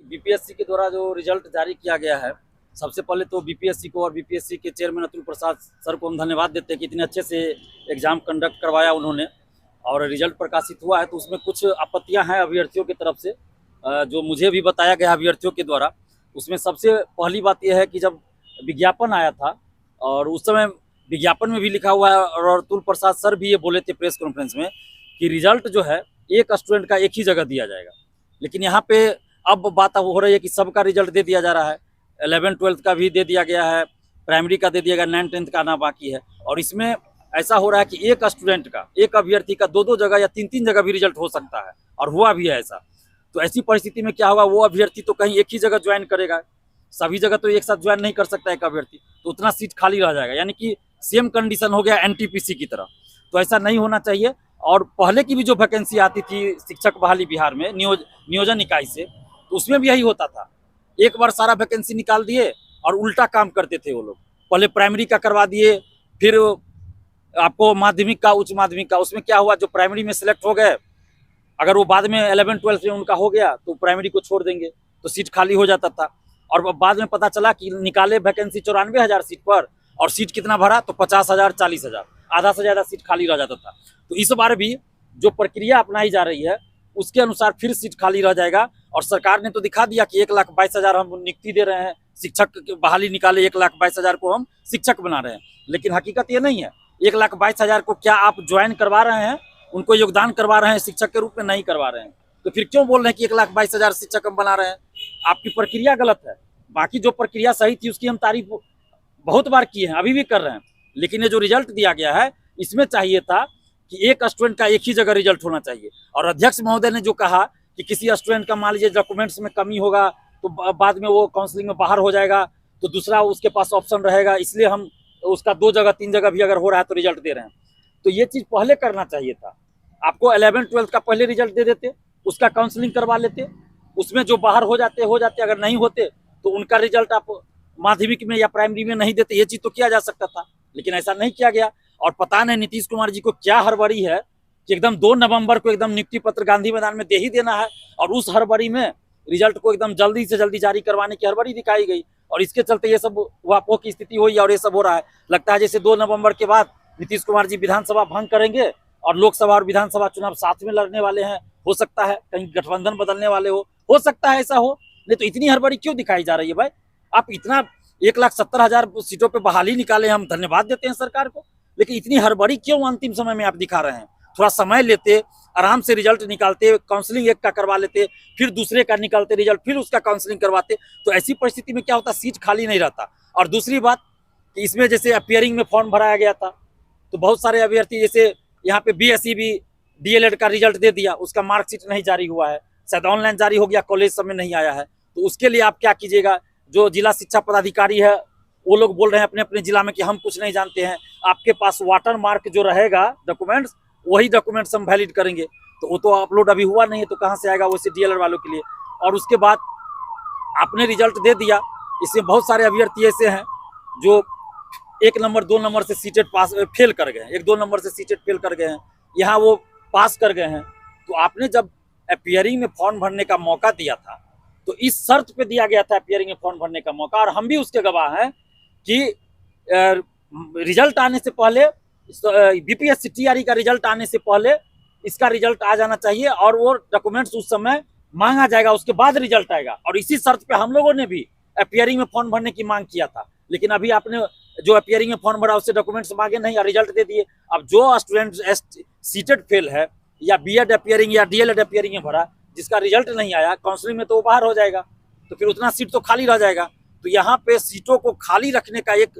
BPSC के द्वारा जो रिजल्ट जारी किया गया है, सबसे पहले तो बीपीएससी को और बीपीएससी के चेयरमैन अतुल प्रसाद सर को हम धन्यवाद देते हैं कि इतने अच्छे से एग्ज़ाम कंडक्ट करवाया उन्होंने और रिजल्ट प्रकाशित हुआ है। तो उसमें कुछ आपत्तियां हैं अभ्यर्थियों की तरफ से, जो मुझे भी बताया गया अभ्यर्थियों के द्वारा। उसमें सबसे पहली बात यह है कि जब विज्ञापन आया था और उस समय विज्ञापन में भी लिखा हुआ है और अतुल प्रसाद सर भी ये बोले थे प्रेस कॉन्फ्रेंस में कि रिजल्ट जो है एक स्टूडेंट का एक ही जगह दिया जाएगा। लेकिन यहाँ पे अब बात हो रही है कि सबका रिजल्ट दे दिया जा रहा है, 11th-12th का भी दे दिया गया है, प्राइमरी का दे दिया गया, 9th-10th का आना बाकी है। और इसमें ऐसा हो रहा है कि एक स्टूडेंट का, एक अभ्यर्थी का 2-2 जगह या 3-3 जगह भी रिजल्ट हो सकता है और हुआ भी है ऐसा। तो ऐसी परिस्थिति में क्या होगा, वो अभ्यर्थी तो कहीं एक ही जगह ज्वाइन करेगा, सभी जगह तो एक साथ ज्वाइन नहीं कर सकता एक अभ्यर्थी, तो उतना सीट खाली रह जाएगा। यानी कि सेम कंडीशन हो गया एनटीपीसी की तरह। तो ऐसा नहीं होना चाहिए। और पहले की भी जो वैकेंसी आती थी शिक्षक बहाली बिहार में नियोजन इकाई से, तो उसमें भी यही होता था, एक बार सारा वैकेंसी निकाल दिए और उल्टा काम करते थे वो लोग। पहले प्राइमरी का करवा दिए, फिर आपको माध्यमिक का, उच्च माध्यमिक का। उसमें क्या हुआ, जो प्राइमरी में सिलेक्ट हो गए, अगर वो बाद में 11th-12th में उनका हो गया तो प्राइमरी को छोड़ देंगे, तो सीट खाली हो जाता था। और बाद में पता चला कि निकाले वैकेंसी 94,000 सीट पर और सीट कितना भरा, तो 50,000, 40,000, आधा से ज़्यादा सीट खाली रह जाता था। तो इस बार भी जो प्रक्रिया अपनाई जा रही है उसके अनुसार फिर सीट खाली रह जाएगा। और सरकार ने तो दिखा दिया कि 1,22,000 हम नियुक्ति दे रहे हैं, शिक्षक बहाली निकाले 1,22,000 को हम शिक्षक बना रहे हैं। लेकिन हकीकत ये नहीं है। 1,22,000 को क्या आप ज्वाइन करवा रहे हैं, उनको योगदान करवा रहे हैं शिक्षक के रूप में? नहीं करवा रहे हैं। तो फिर क्यों बोल रहे हैं कि 1,22,000 शिक्षक हम बना रहे हैं? आपकी प्रक्रिया गलत है। बाकी जो प्रक्रिया सही थी उसकी हम तारीफ बहुत बार किए हैं, अभी भी कर रहे हैं। लेकिन ये जो रिजल्ट दिया गया है, इसमें चाहिए था कि एक स्टूडेंट का एक ही जगह रिजल्ट होना चाहिए। और अध्यक्ष महोदय ने जो कहा कि किसी स्टूडेंट का मान लीजिए डॉक्यूमेंट्स में कमी होगा तो बाद में वो काउंसलिंग में बाहर हो जाएगा, तो दूसरा उसके पास ऑप्शन रहेगा, इसलिए हम उसका 2 जगह 3 जगह भी अगर हो रहा है तो रिजल्ट दे रहे हैं। तो ये चीज़ पहले करना चाहिए था। आपको 11th-12th का पहले रिजल्ट दे देते, उसका काउंसलिंग करवा लेते, उसमें जो बाहर हो जाते, अगर नहीं होते तो उनका रिजल्ट आप माध्यमिक में या प्राइमरी में नहीं देते। ये चीज़ तो किया जा सकता था, लेकिन ऐसा नहीं किया गया। और पता नहीं नीतीश कुमार जी को क्या हड़बड़ी है कि एकदम 2 नवंबर को एकदम नियुक्ति पत्र गांधी मैदान में दे ही देना है, और उस हड़बड़ी में रिजल्ट को एकदम जल्दी से जल्दी जारी करवाने की हड़बड़ी दिखाई गई। और इसके चलते ये सब वापो की स्थिति हुई और ये सब हो रहा है। लगता है जैसे 2 नवंबर के बाद नीतीश कुमार जी विधानसभा भंग करेंगे और लोकसभा और विधानसभा चुनाव साथ में लड़ने वाले हैं। हो सकता है कहीं गठबंधन बदलने वाले हो सकता है ऐसा हो। नहीं तो इतनी हड़बड़ी क्यों दिखाई जा रही है भाई? आप इतना 1,70,000 सीटों पे बहाली निकाले, हम धन्यवाद देते हैं सरकार को, लेकिन इतनी हड़बड़ी क्यों अंतिम समय में आप दिखा रहे हैं? थोड़ा समय लेते, आराम से रिजल्ट निकालते, काउंसलिंग एक का करवा लेते, फिर दूसरे का निकालते रिजल्ट, फिर उसका काउंसलिंग करवाते, तो ऐसी परिस्थिति में क्या होता, सीट खाली नहीं रहता। और दूसरी बात कि इसमें जैसे अपियरिंग में फॉर्म भराया गया था, तो बहुत सारे अभ्यर्थी जैसे यहाँ पे बीएससी भी डीएलएड का रिजल्ट दे दिया, उसका मार्कशीट नहीं जारी हुआ है, शायद ऑनलाइन जारी हो गया, कॉलेज सब में नहीं आया है। तो उसके लिए आप क्या कीजिएगा? जो जिला शिक्षा पदाधिकारी है वो लोग बोल रहे हैं अपने अपने जिला में कि हम कुछ नहीं जानते हैं, आपके पास वाटर मार्क जो रहेगा डॉक्यूमेंट्स, वही डॉक्यूमेंट्स हम वैलिड करेंगे। तो वो तो अपलोड अभी हुआ नहीं है, तो कहाँ से आएगा वैसे डीएलएड वालों के लिए? और उसके बाद आपने रिजल्ट दे दिया, इसमें बहुत सारे अभ्यर्थी ऐसे हैं जो 1 नंबर 2 नंबर से सीटेट पास फेल कर गए हैं, 1-2 नंबर से सीटेट फेल कर गए हैं, यहाँ वो पास कर गए हैं। तो आपने जब अपियरिंग में फॉर्म भरने का मौका दिया था, तो इस शर्त पे दिया गया था अपियरिंग में फॉर्म भरने का मौका, और हम भी उसके गवाह हैं कि रिजल्ट आने से पहले, बीपीएससी टीआरई का रिजल्ट आने से पहले इसका रिजल्ट आ जाना चाहिए और वो डॉक्यूमेंट्स उस समय मांगा जाएगा, उसके बाद रिजल्ट आएगा। और इसी शर्त पे हम लोगों ने भी अपियरिंग में फॉर्म भरने की मांग किया था। लेकिन अभी आपने जो अपियरिंग में फॉर्म भरा उससे डॉक्यूमेंट्स मांगे नहीं और रिजल्ट दे दिए। अब जो स्टूडेंट सीटेड फेल है या बीएड अपियरिंग या डीएलएड अपियरिंग में भरा, जिसका रिजल्ट नहीं आया काउंसलिंग में, तो वो बाहर हो जाएगा, तो फिर उतना सीट तो खाली रह जाएगा। तो यहाँ पे सीटों को खाली रखने का एक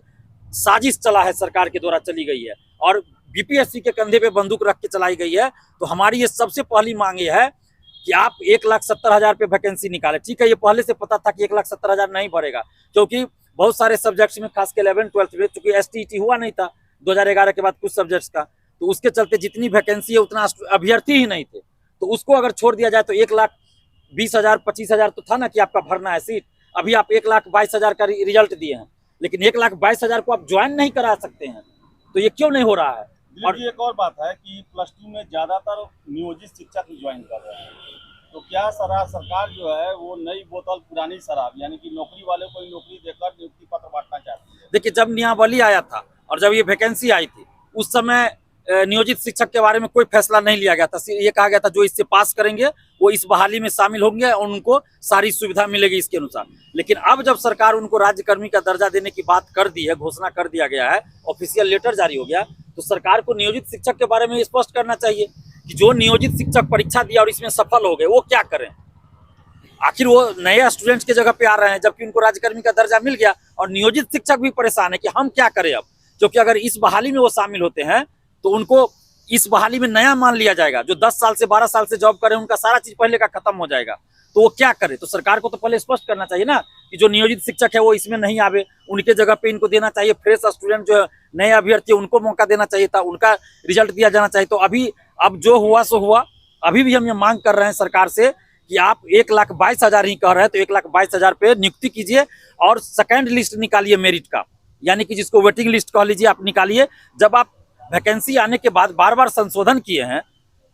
साजिश चला है, सरकार के द्वारा चली गई है और बीपीएससी के कंधे पे बंदूक रख के चलाई गई है। तो हमारी ये सबसे पहली मांग ये है कि आप 1,70,000 पे वैकेंसी निकालें। ठीक है, ये पहले से पता था कि 1,70,000 नहीं भरेगा, क्योंकि बहुत सारे सब्जेक्ट्स में, खासकर 11th-12th में, चूंकि एसटीईटी हुआ नहीं था 2011 के बाद कुछ सब्जेक्ट्स का, तो उसके चलते जितनी वैकेंसी है उतना अभ्यर्थी ही नहीं थे। तो उसको अगर छोड़ दिया जाए तो 1,20,000 25,000 तो था ना कि आपका भरना है सीट। अभी आप 1,22,000 का रिजल्ट दिए हैं, लेकिन 1,22,000 को आप ज्वाइन नहीं करा सकते हैं। तो ये क्यों नहीं हो रहा है? और एक और बात है कि +2 में ज्यादातर नियोजित शिक्षक ही ज्वाइन कर रहे हैं, तो क्या सरकार जो है वो नई बोतल पुरानी शराब यानी कि नौकरी वाले को नौकरी देकर नियुक्ति पत्र बांटना चाहती है? देखिए, जब नियमावली आया था और जब ये वैकेंसी आई थी, उस समय नियोजित शिक्षक के बारे में कोई फैसला नहीं लिया गया था। ये कहा गया था जो इससे पास करेंगे वो इस बहाली में शामिल होंगे और उनको सारी सुविधा मिलेगी इसके अनुसार। लेकिन अब जब सरकार उनको राज्यकर्मी का दर्जा देने की बात कर दी है, घोषणा कर दिया गया है, ऑफिशियल लेटर जारी हो गया, तो सरकार को नियोजित शिक्षक के बारे में स्पष्ट करना चाहिए कि जो नियोजित शिक्षक परीक्षा दिया और इसमें सफल हो गए वो क्या करें। आखिर वो नए स्टूडेंट्स के जगह पे आ रहे हैं, जबकि उनको राज्यकर्मी का दर्जा मिल गया और नियोजित शिक्षक भी परेशान है कि हम क्या करें अब, क्योंकि अगर इस बहाली में वो शामिल होते हैं तो उनको इस बहाली में नया मान लिया जाएगा। जो 10 साल से 12 साल से जॉब करें उनका सारा चीज पहले का खत्म हो जाएगा, तो वो क्या करे। तो सरकार को तो पहले स्पष्ट करना चाहिए ना कि जो नियोजित शिक्षक है वो इसमें नहीं आवे, उनके जगह पे इनको देना चाहिए। फ्रेश स्टूडेंट जो नए अभ्यर्थी उनको मौका देना चाहिए था, उनका रिजल्ट दिया जाना चाहिए। तो अभी अब जो हुआ सो हुआ। अभी भी हम ये मांग कर रहे हैं सरकार से कि आप 1,22,000 ही कह रहे हैं तो 1,22,000 पे नियुक्ति कीजिए और सेकेंड लिस्ट निकालिए मेरिट का, यानी कि जिसको वेटिंग लिस्ट कह लीजिए, आप निकालिए। जब आप वैकेंसी आने के बाद बार बार संशोधन किए हैं,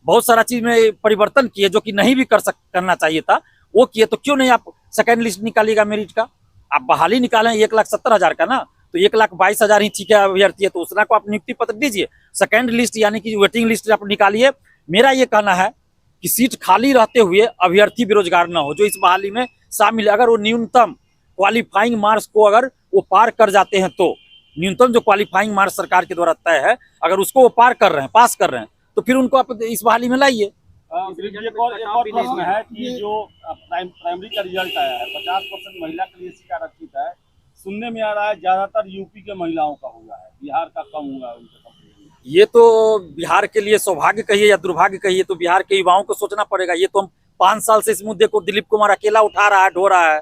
बहुत सारा चीज में परिवर्तन किए जो कि नहीं भी करना चाहिए था, वो किए, तो क्यों नहीं आप सेकेंड लिस्ट निकालिएगा मेरिट का। आप बहाली निकालें 1,70,000 का ना, तो 1,22,000 ही ठीक है अभ्यर्थी है, तो उसना को आप नियुक्ति पत्र दीजिए। सेकेंड लिस्ट यानी कि वेटिंग लिस्ट आप निकालिए। मेरा ये कहना है कि सीट खाली रहते हुए अभ्यर्थी बेरोजगार ना हो जो इस बहाली में शामिल है। अगर वो न्यूनतम क्वालिफाइंग मार्क्स को अगर वो पार कर जाते हैं, तो न्यूनतम जो क्वालिफाइंग मार्क्स सरकार के द्वारा तय है, अगर उसको वो पार कर रहे हैं, पास कर रहे हैं, तो फिर उनको आप इस बहाली में लाइए। एक और प्रश्न है कि जो प्राइमरी का रिजल्ट आया है 50% महिला के लिए सीट आरक्षित है। सुनने में आ रहा है ज्यादातर यूपी के महिलाओं का हुआ है, बिहार का कम हुआ है उनके कंपेयर में। ये तो बिहार के लिए सौभाग्य कहिए या दुर्भाग्य कहिए, तो बिहार के युवाओं को सोचना पड़ेगा। ये तो हम 5 साल से इस मुद्दे को दिलीप कुमार अकेला उठा रहा है, ढो रहा है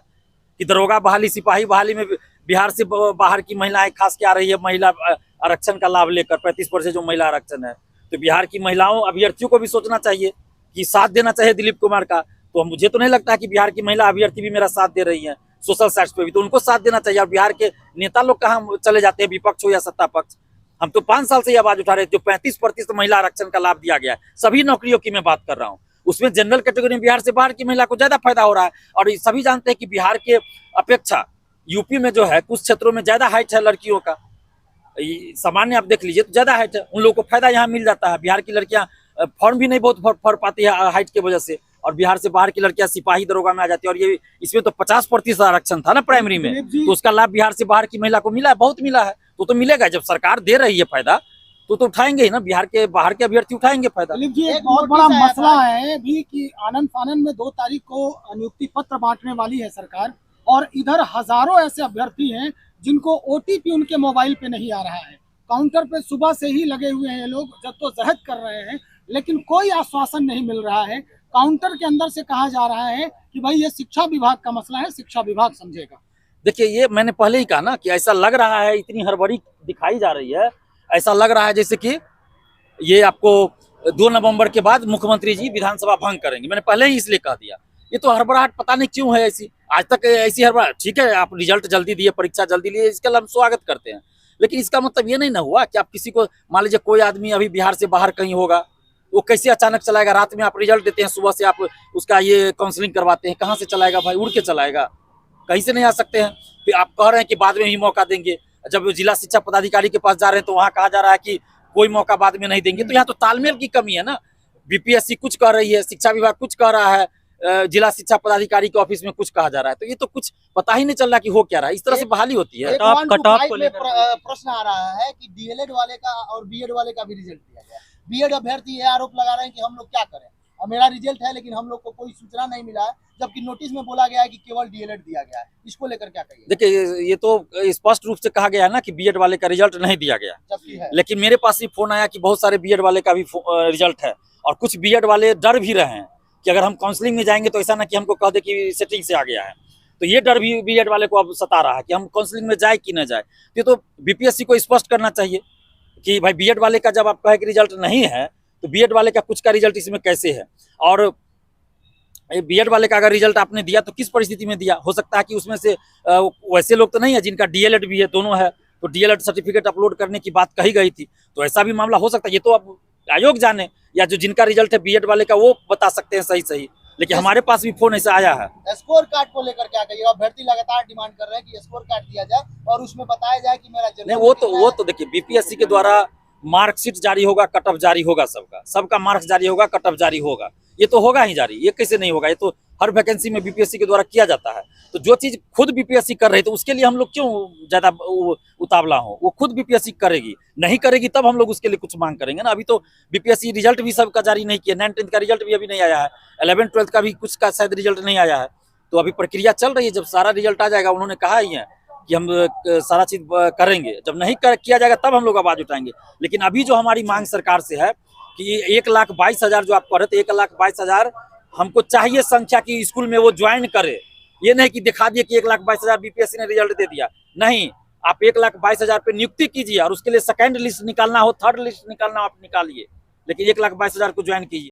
कि दरोगा बहाली, सिपाही बहाली में बिहार से बाहर की महिलाएं खास के आ रही है महिला आरक्षण का लाभ लेकर। 35% जो महिला आरक्षण है, तो बिहार की महिलाओं अभ्यर्थियों को भी सोचना चाहिए कि साथ देना चाहिए दिलीप कुमार का। तो मुझे तो नहीं लगता है कि बिहार की महिला अभ्यर्थी भी मेरा साथ दे रही है सोशल साइट्स पे भी, तो उनको साथ देना चाहिए। और बिहार के नेता लोग कहाँ चले जाते हैं, विपक्ष हो या सत्ता पक्ष। हम तो 5 साल से ये आवाज उठा रहे हैं। जो 35% महिला आरक्षण का लाभ दिया गया है, सभी नौकरियों की मैं बात कर रहा हूँ, उसमें जनरल कैटेगरी में बिहार से बाहर की महिला को ज्यादा फायदा हो रहा है। और सभी जानते हैं कि बिहार के अपेक्षा यूपी में जो है कुछ क्षेत्रों में ज्यादा हाइट है लड़कियों का, सामान्य आप देख लीजिए तो ज्यादा हाइट है, उन लोगों को फायदा यहाँ मिल जाता है। बिहार की लड़कियां फॉर्म भी नहीं बहुत भर पाती है हाइट की वजह से, और बिहार से बाहर की लड़कियां सिपाही दरोगा में आ जाती है। और ये इसमें तो 50% आरक्षण था ना प्राइमरी में, तो उसका लाभ बिहार से बाहर की महिला को मिला है, बहुत मिला है। तो मिलेगा, जब सरकार दे रही है फायदा तो उठाएंगे ही ना, बिहार के बाहर के अभ्यर्थी उठाएंगे फायदा। एक बहुत बड़ा मसला है भी कि आनंद फानंद में 2 तारीख को नियुक्ति पत्र बांटने वाली है सरकार, और इधर हजारों ऐसे अभ्यर्थी हैं जिनको ओटीपी उनके मोबाइल पे नहीं आ रहा है। काउंटर पे सुबह से ही लगे हुए हैं ये लोग, जद्दोजहद कर रहे हैं, लेकिन कोई आश्वासन नहीं मिल रहा है। काउंटर के अंदर से कहा जा रहा है कि भाई ये शिक्षा विभाग का मसला है, शिक्षा विभाग समझेगा। देखिए, ये मैंने पहले ही कहा ना कि ऐसा लग रहा है, इतनी हड़बड़ी दिखाई जा रही है, ऐसा लग रहा है जैसे कि ये आपको 2 नवंबर के बाद मुख्यमंत्री जी विधानसभा भंग करेंगे। मैंने पहले ही इसलिए कह दिया। ये तो हड़बड़ाहट पता नहीं क्यों है ऐसी, आज तक ऐसी हड़बड़ाहट। ठीक है, आप रिजल्ट जल्दी दिए, परीक्षा जल्दी लिए, इसका हम स्वागत करते हैं, लेकिन इसका मतलब ये नहीं ना हुआ कि आप किसी को, मान लीजिए कोई आदमी अभी बिहार से बाहर कहीं होगा, वो कैसे अचानक चलाएगा। रात में आप रिजल्ट देते हैं, सुबह से आप उसका ये काउंसलिंग करवाते हैं, कहाँ से चलाएगा भाई, उड़ के चलाएगा, कहीं से नहीं आ सकते हैं। फिर आप कह रहे हैं कि बाद में ही मौका देंगे, जब जिला शिक्षा पदाधिकारी के पास जा रहे हैं तो वहाँ कहा जा रहा है कि कोई मौका बाद में नहीं देंगे। तो यहाँ तो तालमेल की कमी है ना। बीपीएससी कुछ कह रही है, शिक्षा विभाग कुछ कह रहा है, जिला शिक्षा पदाधिकारी के ऑफिस में कुछ कहा जा रहा है, तो ये तो कुछ पता ही नहीं चल रहा कि हो क्या रहा है। इस तरह से बहाली होती है। प्रश्न आ रहा है कि डीएलएड वाले का और बीएड वाले का भी रिजल्ट दिया गया। बीएड अभ्यर्थी ये आरोप लगा रहे हैं कि हम लोग क्या करें, और मेरा रिजल्ट है लेकिन हम लोग को कोई सूचना नहीं मिला है, जबकि नोटिस में बोला गया है कि केवल डीएलएड दिया गया है। इसको लेकर क्या कहिए? देखिए, ये तो स्पष्ट रूप से कहा गया है ना कि बीएड वाले का रिजल्ट नहीं दिया गया, जबकि है। लेकिन मेरे पास भी फोन आया कि बहुत सारे बीएड वाले का भी रिजल्ट है, और कुछ बीएड वाले डर भी रहे हैं कि अगर हम काउंसलिंग में जाएंगे तो ऐसा ना कि हमको कह दे कि सेटिंग से आ गया है। तो ये डर भी बीएड वाले को अब सता रहा है कि हम काउंसलिंग में जाए कि न जाए। ये तो बीपीएससी को स्पष्ट करना चाहिए कि भाई बीएड वाले का जब आप कहे कि रिजल्ट नहीं है, तो बीएड वाले का कुछ का रिजल्ट इसमें कैसे है। और बीएड वाले का अगर रिजल्ट आपने दिया तो किस परिस्थिति में दिया। हो सकता है कि उसमें से वैसे लोग तो नहीं है जिनका डीएलएड भी है, दोनों है, तो डीएलएड सर्टिफिकेट अपलोड करने की बात कही गई थी, तो ऐसा भी मामला हो सकता है। ये तो अब आयोग जाने, या जो जिनका रिजल्ट है बीएड वाले का वो बता सकते हैं सही सही। लेकिन हमारे पास भी फोन ऐसा आया है। स्कोर कार्ड को लेकर क्या कहिएगा? अभ्यर्थी लगातार डिमांड कर रहे हैं कि स्कोर कार्ड दिया जाए और उसमें बताया जाए कि मेरा नहीं, वो तो देखिए बीपीएससी के द्वारा मार्कशीट जारी होगा, कट ऑफ जारी होगा, सबका मार्क्स जारी होगा, कट ऑफ जारी होगा, ये तो होगा ही जारी, ये कैसे नहीं होगा? ये तो हर वैकेंसी में बीपीएससी के द्वारा किया जाता है। तो जो चीज खुद बीपीएससी कर रही है तो उसके लिए हम लोग क्यों ज्यादा उतावला हो? वो खुद बीपीएससी करेगी, नहीं करेगी तब हम लोग उसके लिए कुछ मांग करेंगे ना। अभी तो बीपीएससी रिजल्ट भी सबका जारी नहीं किया, 9th 10th का रिजल्ट भी अभी नहीं आया है, 11th 12th का भी कुछ का शायद रिजल्ट नहीं आया है। तो अभी प्रक्रिया चल रही है, जब सारा रिजल्ट आ जाएगा, उन्होंने कहा ही है कि हम सारा चीज करेंगे, जब नहीं किया जाएगा तब हम लोग आवाज उठाएंगे। लेकिन अभी जो हमारी मांग सरकार से है कि 1,22,000 जो आप कह रहे थे, 1,22,000 हमको चाहिए संख्या की स्कूल में वो ज्वाइन करे। ये नहीं कि दिखा दिए कि 1,22,000 बीपीएससी ने रिजल्ट दे दिया, नहीं, आप 1,22,000 पे नियुक्ति कीजिए और उसके लिए सेकंड लिस्ट निकालना हो, थर्ड लिस्ट निकालना हो, आप निकालिए, लेकिन 1,22,000 को ज्वाइन कीजिए।